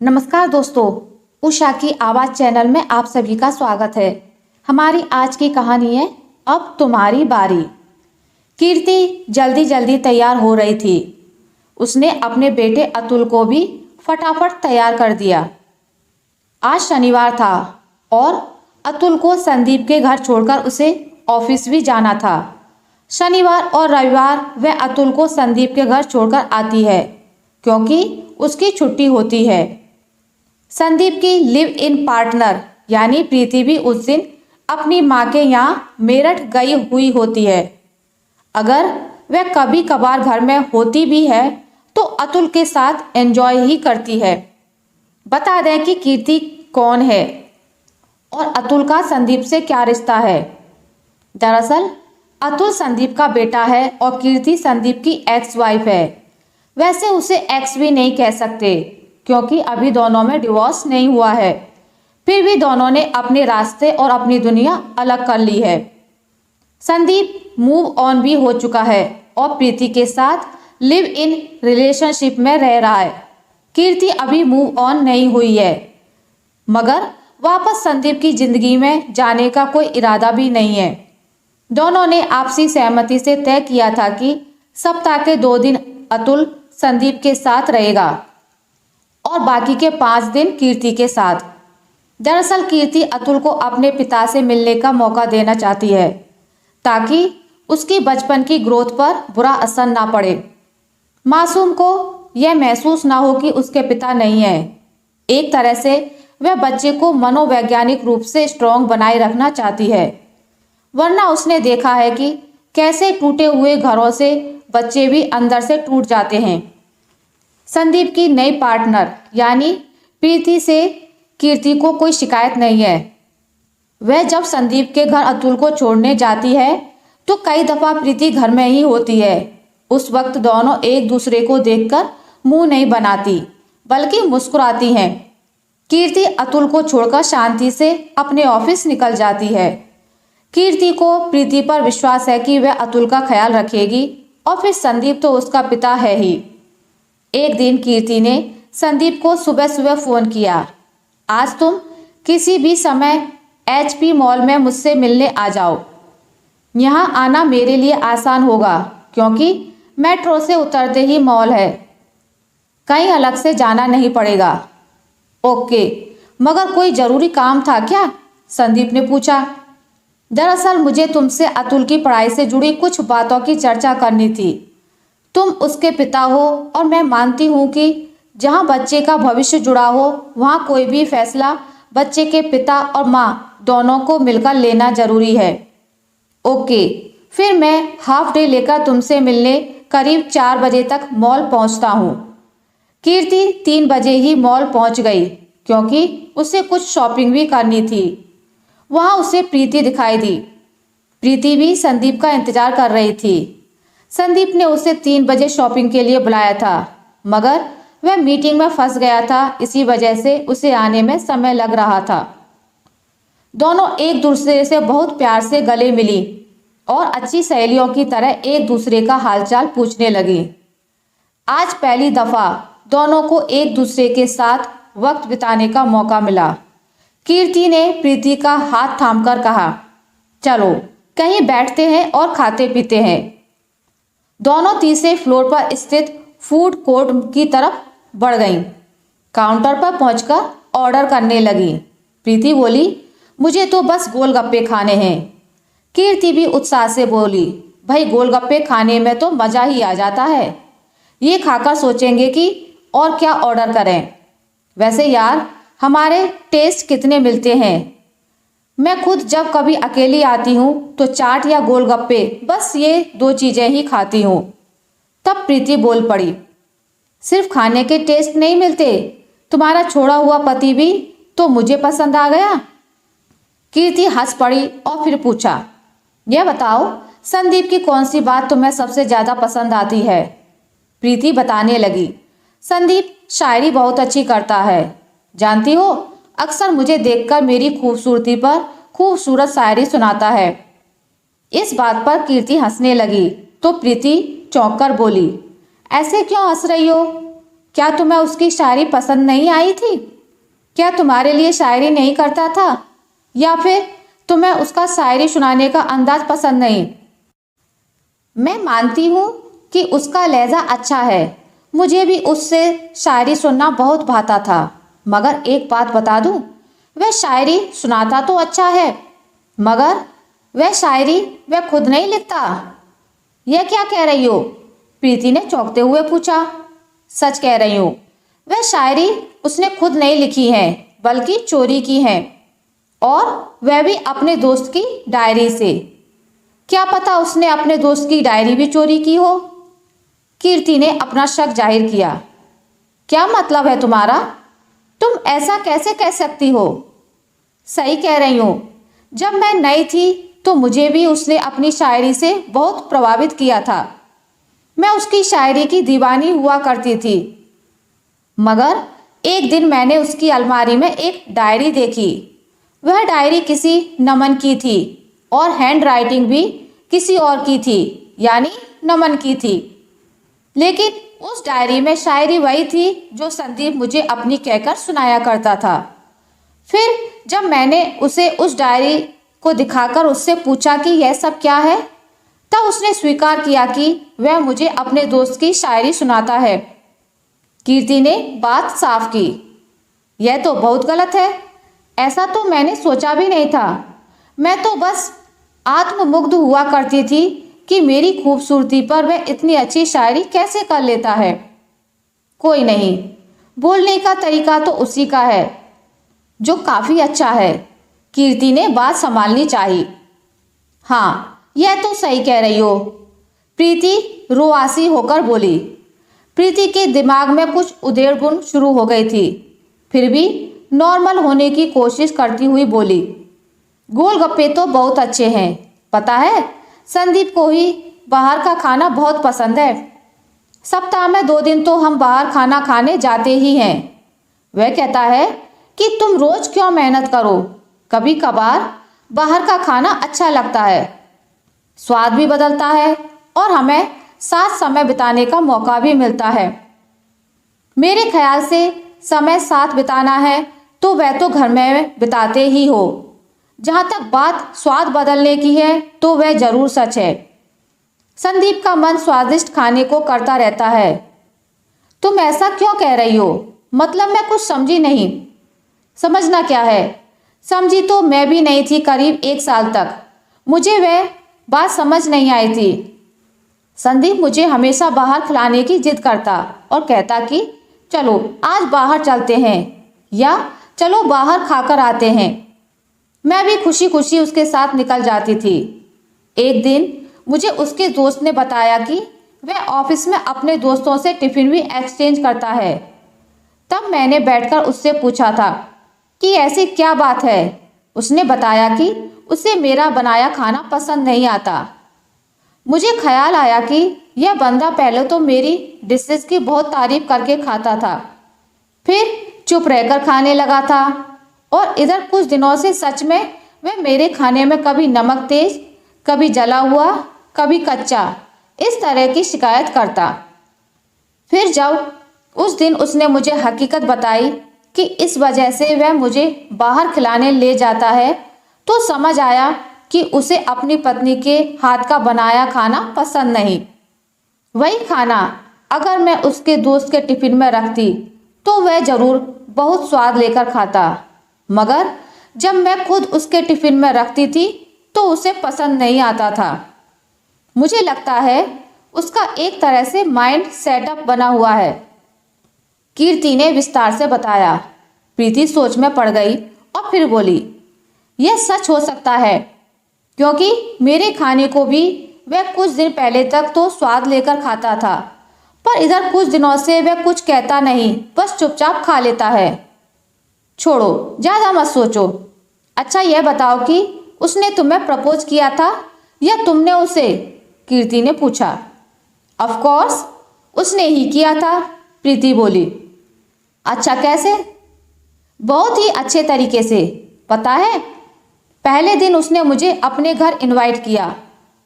नमस्कार दोस्तों, उषा की आवाज चैनल में आप सभी का स्वागत है। हमारी आज की कहानी है अब तुम्हारी बारी। कीर्ति जल्दी जल्दी तैयार हो रही थी। उसने अपने बेटे अतुल को भी फटाफट तैयार कर दिया। आज शनिवार था और अतुल को संदीप के घर छोड़कर उसे ऑफिस भी जाना था। शनिवार और रविवार वह अतुल को संदीप के घर छोड़कर आती है क्योंकि उसकी छुट्टी होती है। संदीप की लिव इन पार्टनर यानी प्रीति भी उस दिन अपनी माँ के यहाँ मेरठ गई हुई होती है। अगर वह कभी कभार घर में होती भी है तो अतुल के साथ एंजॉय ही करती है। बता दें कि कीर्ति कौन है और अतुल का संदीप से क्या रिश्ता है। दरअसल अतुल संदीप का बेटा है और कीर्ति संदीप की एक्स वाइफ है। वैसे उसे एक्स भी नहीं कह सकते क्योंकि अभी दोनों में डिवोर्स नहीं हुआ है। फिर भी दोनों ने अपने रास्ते और अपनी दुनिया अलग कर ली है। संदीप मूव ऑन भी हो चुका है और प्रीति के साथ लिव इन रिलेशनशिप में रह रहा है। कीर्ति अभी मूव ऑन नहीं हुई है मगर वापस संदीप की जिंदगी में जाने का कोई इरादा भी नहीं है। दोनों ने आपसी सहमति से तय किया था कि सप्ताह के 2 दिन अतुल संदीप के साथ रहेगा और बाकी के 5 दिन कीर्ति के साथ। दरअसल कीर्ति अतुल को अपने पिता से मिलने का मौका देना चाहती है ताकि उसकी बचपन की ग्रोथ पर बुरा असर ना पड़े। मासूम को यह महसूस ना हो कि उसके पिता नहीं है। एक तरह से वह बच्चे को मनोवैज्ञानिक रूप से स्ट्रॉन्ग बनाए रखना चाहती है, वरना उसने देखा है कि कैसे टूटे हुए घरों से बच्चे भी अंदर से टूट जाते हैं। संदीप की नई पार्टनर यानी प्रीति से कीर्ति को कोई शिकायत नहीं है। वह जब संदीप के घर अतुल को छोड़ने जाती है तो कई दफा प्रीति घर में ही होती है। उस वक्त दोनों एक दूसरे को देखकर मुंह नहीं बनाती बल्कि मुस्कुराती हैं। कीर्ति अतुल को छोड़कर शांति से अपने ऑफिस निकल जाती है। कीर्ति को प्रीति पर विश्वास है कि वह अतुल का ख्याल रखेगी और फिर संदीप तो उसका पिता है ही। एक दिन कीर्ति ने संदीप को सुबह सुबह फोन किया। आज तुम किसी भी समय HP मॉल में मुझसे मिलने आ जाओ। यहाँ आना मेरे लिए आसान होगा क्योंकि मेट्रो से उतरते ही मॉल है, कहीं अलग से जाना नहीं पड़ेगा। ओके, मगर कोई जरूरी काम था क्या? संदीप ने पूछा। दरअसल मुझे तुमसे अतुल की पढ़ाई से जुड़ी कुछ बातों की चर्चा करनी थी। तुम उसके पिता हो और मैं मानती हूँ कि जहाँ बच्चे का भविष्य जुड़ा हो वहाँ कोई भी फैसला बच्चे के पिता और माँ दोनों को मिलकर लेना जरूरी है। ओके, फिर मैं हाफ डे लेकर तुमसे मिलने करीब 4 बजे तक मॉल पहुँचता हूँ। कीर्ति 3 बजे ही मॉल पहुँच गई क्योंकि उसे कुछ शॉपिंग भी करनी थी। वहाँ उसे प्रीति दिखाई दी। प्रीति भी संदीप का इंतजार कर रही थी। संदीप ने उसे 3 बजे शॉपिंग के लिए बुलाया था मगर वह मीटिंग में फंस गया था, इसी वजह से उसे आने में समय लग रहा था। दोनों एक दूसरे से बहुत प्यार से गले मिली और अच्छी सहेलियों की तरह एक दूसरे का हालचाल पूछने लगी। आज पहली दफा दोनों को एक दूसरे के साथ वक्त बिताने का मौका मिला। कीर्ति ने प्रीति का हाथ थामकर कहा, चलो कहीं बैठते हैं और खाते पीते हैं। दोनों तीसरे फ्लोर पर स्थित फूड कोर्ट की तरफ बढ़ गईं। काउंटर पर पहुंचकर ऑर्डर करने लगी। प्रीति बोली, मुझे तो बस गोलगप्पे खाने हैं। कीर्ति भी उत्साह से बोली, भाई गोलगप्पे खाने में तो मज़ा ही आ जाता है। ये खाकर सोचेंगे कि और क्या ऑर्डर करें। वैसे यार हमारे टेस्ट कितने मिलते हैं। मैं खुद जब कभी अकेली आती हूँ तो चाट या गोलगप्पे, बस ये 2 चीज़ें ही खाती हूँ। तब प्रीति बोल पड़ी, सिर्फ खाने के टेस्ट नहीं मिलते, तुम्हारा छोड़ा हुआ पति भी तो मुझे पसंद आ गया। कीर्ति हंस पड़ी और फिर पूछा, यह बताओ संदीप की कौन सी बात तुम्हें सबसे ज़्यादा पसंद आती है? प्रीति बताने लगी, संदीप शायरी बहुत अच्छी करता है। जानती हो, अक्सर मुझे देखकर मेरी खूबसूरती पर खूबसूरत शायरी सुनाता है। इस बात पर कीर्ति हंसने लगी तो प्रीति चौंक कर बोली, ऐसे क्यों हंस रही हो? क्या तुम्हें उसकी शायरी पसंद नहीं आई थी? क्या तुम्हारे लिए शायरी नहीं करता था, या फिर तुम्हें उसका शायरी सुनाने का अंदाज पसंद नहीं? मैं मानती हूँ कि उसका लहजा अच्छा है, मुझे भी उससे शायरी सुनना बहुत भाता था, मगर एक बात बता दूँ, वह शायरी सुनाता तो अच्छा है, मगर वह शायरी वह खुद नहीं लिखता। यह क्या कह रही हो? प्रीति ने चौंकते हुए पूछा। सच कह रही हूँ, वह शायरी उसने खुद नहीं लिखी है, बल्कि चोरी की है, और वह भी अपने दोस्त की डायरी से। क्या पता उसने अपने दोस्त की डायरी भी चोरी की हो? कीर्ति ने अपना शक जाहिर किया। क्या मतलब है तुम्हारा? तुम ऐसा कैसे कह सकती हो? सही कह रही हूँ, जब मैं नई थी तो मुझे भी उसने अपनी शायरी से बहुत प्रभावित किया था। मैं उसकी शायरी की दीवानी हुआ करती थी, मगर एक दिन मैंने उसकी अलमारी में एक डायरी देखी। वह डायरी किसी नमन की थी और हैंड राइटिंग भी किसी और की थी, यानी नमन की थी। लेकिन उस डायरी में शायरी वही थी जो संदीप मुझे अपनी कहकर सुनाया करता था। फिर जब मैंने उसे उस डायरी को दिखाकर उससे पूछा कि यह सब क्या है, तब उसने स्वीकार किया कि वह मुझे अपने दोस्त की शायरी सुनाता है। कीर्ति ने बात साफ की। यह तो बहुत गलत है, ऐसा तो मैंने सोचा भी नहीं था। मैं तो बस आत्ममुग्ध हुआ करती थी कि मेरी खूबसूरती पर वह इतनी अच्छी शायरी कैसे कर लेता है। कोई नहीं, बोलने का तरीका तो उसी का है, जो काफी अच्छा है। कीर्ति ने बात संभालनी चाहिए। हाँ, यह तो सही कह रही हो, प्रीति रुआसी होकर बोली। प्रीति के दिमाग में कुछ उधेड़-बुन शुरू हो गई थी, फिर भी नॉर्मल होने की कोशिश करती हुई बोली। गोलगप्पे तो बहुत अच्छे हैं, पता है संदीप को ही बाहर का खाना बहुत पसंद है। सप्ताह में 2 दिन तो हम बाहर खाना खाने जाते ही हैं। वह कहता है कि तुम रोज क्यों मेहनत करो, कभी कभार बाहर का खाना अच्छा लगता है, स्वाद भी बदलता है और हमें साथ समय बिताने का मौका भी मिलता है। मेरे ख्याल से समय साथ बिताना है तो वह तो घर में बिताते ही हो। जहाँ तक बात स्वाद बदलने की है तो वह जरूर सच है। संदीप का मन स्वादिष्ट खाने को करता रहता है। तुम ऐसा क्यों कह रही हो? मतलब मैं कुछ समझी नहीं। समझना क्या है, समझी तो मैं भी नहीं थी करीब 1 साल तक। मुझे वह बात समझ नहीं आई थी। संदीप मुझे हमेशा बाहर खिलाने की जिद करता और कहता कि चलो आज बाहर चलते हैं, या चलो बाहर खाकर आते हैं। मैं भी खुशी खुशी उसके साथ निकल जाती थी। एक दिन मुझे उसके दोस्त ने बताया कि वह ऑफिस में अपने दोस्तों से टिफिन भी एक्सचेंज करता है। तब मैंने बैठकर उससे पूछा था कि ऐसी क्या बात है। उसने बताया कि उसे मेरा बनाया खाना पसंद नहीं आता। मुझे ख्याल आया कि यह बंदा पहले तो मेरी डिशेस की बहुत तारीफ करके खाता था, फिर चुप रहकर खाने लगा था, और इधर कुछ दिनों से सच में वह मेरे खाने में कभी नमक तेज, कभी जला हुआ, कभी कच्चा, इस तरह की शिकायत करता। फिर जब उस दिन उसने मुझे हकीकत बताई कि इस वजह से वह मुझे बाहर खिलाने ले जाता है, तो समझ आया कि उसे अपनी पत्नी के हाथ का बनाया खाना पसंद नहीं। वही खाना अगर मैं उसके दोस्त के टिफिन में रखती तो वह जरूर बहुत स्वाद लेकर खाता, मगर जब मैं खुद उसके टिफिन में रखती थी तो उसे पसंद नहीं आता था। मुझे लगता है उसका एक तरह से माइंड सेटअप बना हुआ है। कीर्ति ने विस्तार से बताया। प्रीति सोच में पड़ गई और फिर बोली, यह सच हो सकता है, क्योंकि मेरे खाने को भी वह कुछ दिन पहले तक तो स्वाद लेकर खाता था, पर इधर कुछ दिनों से वह कुछ कहता नहीं, बस चुपचाप खा लेता है। छोड़ो, ज्यादा मत सोचो। अच्छा यह बताओ कि उसने तुम्हें प्रपोज किया था या तुमने उसे? कीर्ति ने पूछा। ऑफ कोर्स उसने ही किया था, प्रीति बोली। अच्छा कैसे? बहुत ही अच्छे तरीके से। पता है, पहले दिन उसने मुझे अपने घर इनवाइट किया,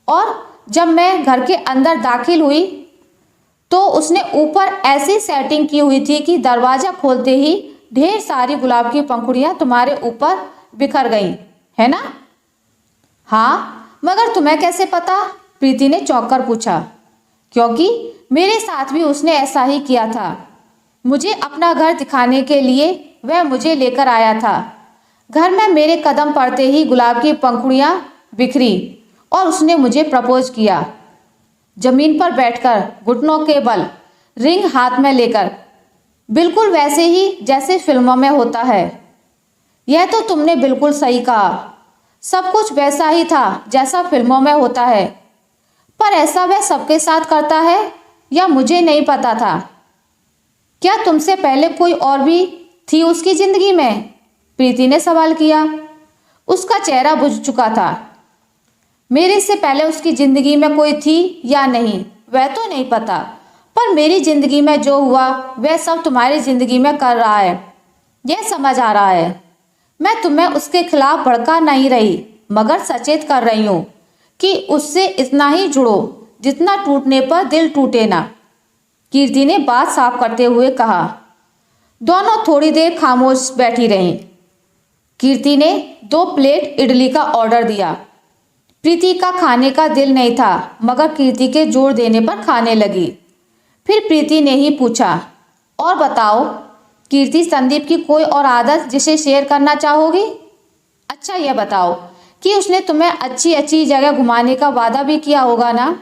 और जब मैं घर के अंदर दाखिल हुई तो उसने ऊपर ऐसी सेटिंग की हुई थी कि दरवाजा खोलते ही ढेर सारी गुलाब की पंखुड़ियां तुम्हारे ऊपर बिखर गईं, है ना? हाँ, मगर तुम्हें कैसे पता? प्रीति ने चौंक कर पूछा। क्योंकि मेरे साथ भी उसने ऐसा ही किया था। मुझे अपना घर दिखाने के लिए वह मुझे लेकर आया था। घर में मेरे कदम पड़ते ही गुलाब की पंखुड़ियां बिखरी और उसने मुझे प्रपोज किया, जमीन पर बैठकर, घुटनों के बल, रिंग हाथ में लेकर, बिल्कुल वैसे ही जैसे फिल्मों में होता है। यह तो तुमने बिल्कुल सही कहा। सब कुछ वैसा ही था जैसा फिल्मों में होता है। पर ऐसा वह सबके साथ करता है या मुझे नहीं पता था? क्या तुमसे पहले कोई और भी थी उसकी जिंदगी में? प्रीति ने सवाल किया। उसका चेहरा बुझ चुका था। मेरे से पहले उसकी जिंदगी में कोई थी या नहीं वह तो नहीं पता, पर मेरी जिंदगी में जो हुआ वह सब तुम्हारी जिंदगी में कर रहा है, यह समझ आ रहा है। मैं तुम्हें उसके खिलाफ भड़का नहीं रही, मगर सचेत कर रही हूँ कि उससे इतना ही जुड़ो जितना टूटने पर दिल टूटे ना। कीर्ति ने बात साफ करते हुए कहा। दोनों थोड़ी देर खामोश बैठी रहीं। कीर्ति ने 2 प्लेट इडली का ऑर्डर दिया। प्रीति का खाने का दिल नहीं था, मगर कीर्ति के जोर देने पर खाने लगी। फिर प्रीति ने ही पूछा, और बताओ कीर्ति, संदीप की कोई और आदत जिसे शेयर करना चाहोगी? अच्छा यह बताओ कि उसने तुम्हें अच्छी अच्छी जगह घुमाने का वादा भी किया होगा ना?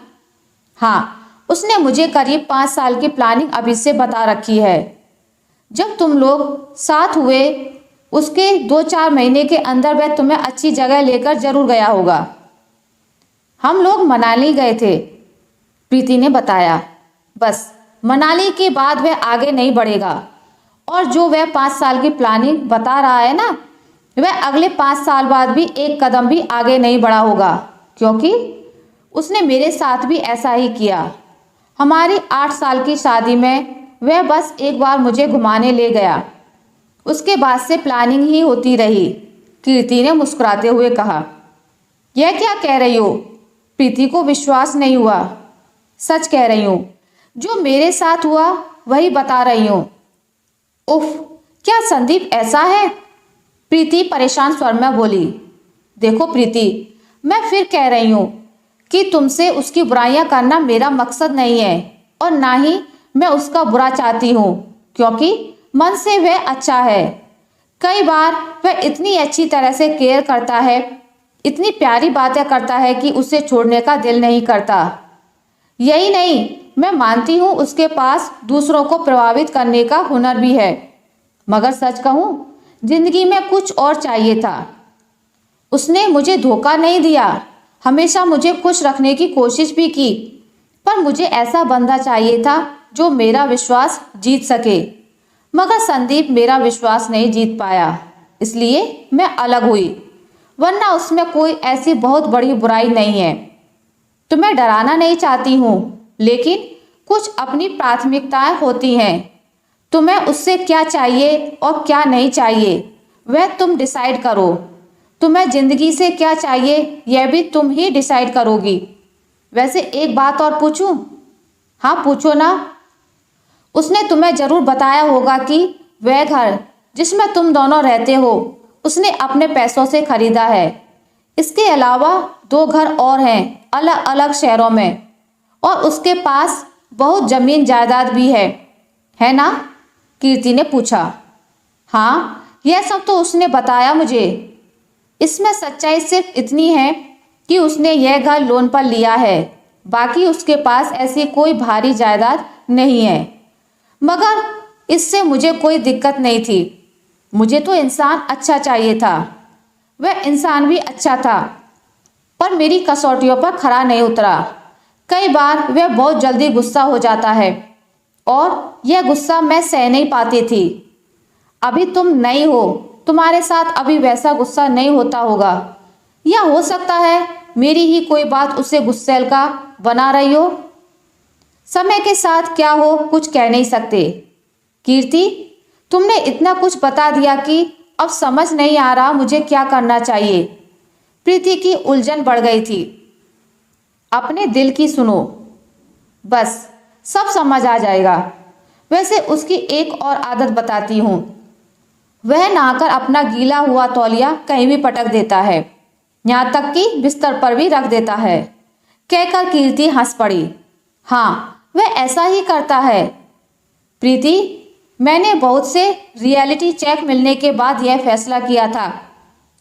हाँ, उसने मुझे करीब 5 साल की प्लानिंग अभी से बता रखी है। जब तुम लोग साथ हुए उसके 2-4 महीने के अंदर वह तुम्हें अच्छी जगह लेकर जरूर गया होगा। हम लोग मनाली गए थे, प्रीति ने बताया। बस मनाली के बाद वह आगे नहीं बढ़ेगा। और जो वह 5 साल की प्लानिंग बता रहा है ना, वह अगले 5 साल बाद भी एक कदम भी आगे नहीं बढ़ा होगा, क्योंकि उसने मेरे साथ भी ऐसा ही किया। हमारी 8 साल की शादी में वह बस एक बार मुझे घुमाने ले गया, उसके बाद से प्लानिंग ही होती रही। कीर्ति ने मुस्कुराते हुए कहा। यह क्या कह रही हो? प्रीति को विश्वास नहीं हुआ। सच कह रही हूँ, जो मेरे साथ हुआ वही बता रही हूँ। उफ, क्या संदीप ऐसा है? प्रीति परेशान स्वर में बोली। देखो प्रीति, मैं फिर कह रही हूँ कि तुमसे उसकी बुराइयां करना मेरा मकसद नहीं है, और ना ही मैं उसका बुरा चाहती हूँ, क्योंकि मन से वह अच्छा है। कई बार वह इतनी अच्छी तरह से केयर करता है, इतनी प्यारी बातें करता है कि उसे छोड़ने का दिल नहीं करता। यही नहीं, मैं मानती हूँ उसके पास दूसरों को प्रभावित करने का हुनर भी है, मगर सच कहूँ जिंदगी में कुछ और चाहिए था। उसने मुझे धोखा नहीं दिया, हमेशा मुझे खुश रखने की कोशिश भी की, पर मुझे ऐसा बंदा चाहिए था जो मेरा विश्वास जीत सके। मगर संदीप मेरा विश्वास नहीं जीत पाया, इसलिए मैं अलग हुई, वरना उसमें कोई ऐसी बहुत बड़ी बुराई नहीं है। तुम्हें डराना नहीं चाहती हूँ, लेकिन कुछ अपनी प्राथमिकताएं होती हैं। तुम्हें उससे क्या चाहिए और क्या नहीं चाहिए वह तुम डिसाइड करो। तुम्हें जिंदगी से क्या चाहिए यह भी तुम ही डिसाइड करोगी। वैसे एक बात और पूछूं? हाँ पूछो ना। उसने तुम्हें जरूर बताया होगा कि वह घर जिसमें तुम दोनों रहते हो उसने अपने पैसों से खरीदा है। इसके अलावा 2 घर और हैं अलग अलग शहरों में, और उसके पास बहुत जमीन जायदाद भी है ना? कीर्ति ने पूछा। हाँ, यह सब तो उसने बताया मुझे। इसमें सच्चाई सिर्फ इतनी है कि उसने यह घर लोन पर लिया है, बाकी उसके पास ऐसी कोई भारी जायदाद नहीं है। मगर इससे मुझे कोई दिक्कत नहीं थी। मुझे तो इंसान अच्छा चाहिए था। वह इंसान भी अच्छा था, पर मेरी कसौटियों पर खरा नहीं उतरा। कई बार वह बहुत जल्दी गुस्सा हो जाता है, और यह गुस्सा मैं सह नहीं पाती थी। अभी तुम नई हो, तुम्हारे साथ अभी वैसा गुस्सा नहीं होता होगा, या हो सकता है मेरी ही कोई बात उसे गुस्सैल का बना रही हो। समय के साथ क्या हो कुछ कह नहीं सकते। कीर्ति, तुमने इतना कुछ बता दिया कि अब समझ नहीं आ रहा मुझे क्या करना चाहिए। प्रीति की उलझन बढ़ गई थी। अपने दिल की सुनो, बस सब समझ आ जाएगा। वैसे उसकी एक और आदत बताती हूँ, वह नहाकर अपना गीला हुआ तौलिया कहीं भी पटक देता है, यहाँ तक कि बिस्तर पर भी रख देता है। कहकर कीर्ति हंस पड़ी। हाँ, वह ऐसा ही करता है प्रीति। मैंने बहुत से रियलिटी चेक मिलने के बाद यह फैसला किया था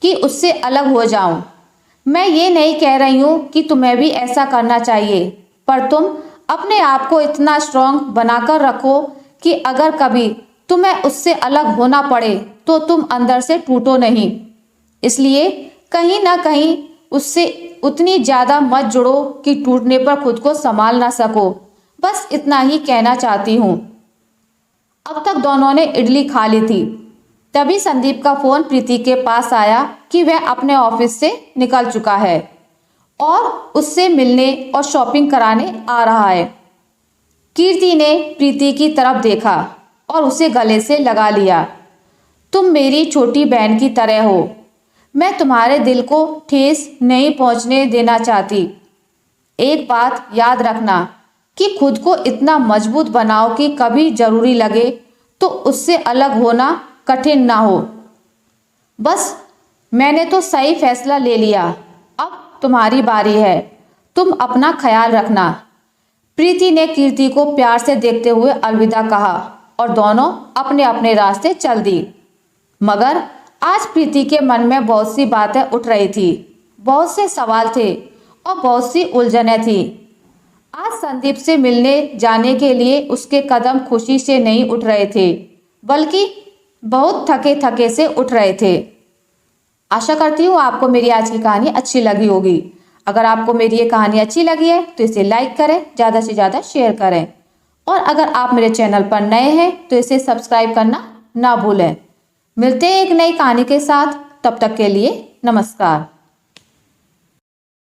कि उससे अलग हो जाऊं। मैं ये नहीं कह रही हूँ कि तुम्हें भी ऐसा करना चाहिए, पर तुम अपने आप को इतना स्ट्रांग बनाकर रखो कि अगर कभी तुम्हें उससे अलग होना पड़े तो तुम अंदर से टूटो नहीं। इसलिए कहीं ना कहीं उससे उतनी ज़्यादा मत जुड़ो कि टूटने पर खुद को संभाल ना सको। बस इतना ही कहना चाहती हूँ। अब तक दोनों ने इडली खा ली थी। तभी संदीप का फोन प्रीति के पास आया कि वह अपने ऑफिस से निकल चुका है और उससे मिलने और शॉपिंग कराने आ रहा है। कीर्ति ने प्रीति की तरफ देखा और उसे गले से लगा लिया। तुम मेरी छोटी बहन की तरह हो। मैं तुम्हारे दिल को ठेस नहीं पहुंचने देना चाहती। एक बात याद रखना कि खुद को इतना मजबूत बनाओ कि कभी जरूरी लगे तो उससे अलग होना कठिन ना हो। बस मैंने तो सही फैसला ले लिया, अब तुम्हारी बारी है। तुम अपना ख्याल रखना। प्रीति ने कीर्ति को प्यार से देखते हुए अलविदा कहा और दोनों अपने अपने रास्ते चल दी। मगर आज प्रीति के मन में बहुत सी बातें उठ रही थी, बहुत से सवाल थे और बहुत सी उलझनें थी। आज संदीप से मिलने जाने के लिए उसके कदम खुशी से नहीं उठ रहे थे, बल्कि बहुत थके थके से उठ रहे थे। आशा करती हूँ आपको मेरी आज की कहानी अच्छी लगी होगी। अगर आपको मेरी ये कहानी अच्छी लगी है तो इसे लाइक करें, ज़्यादा से ज़्यादा शेयर करें और अगर आप मेरे चैनल पर नए हैं तो इसे सब्सक्राइब करना ना भूलें। मिलते हैं एक नई कहानी के साथ, तब तक के लिए नमस्कार।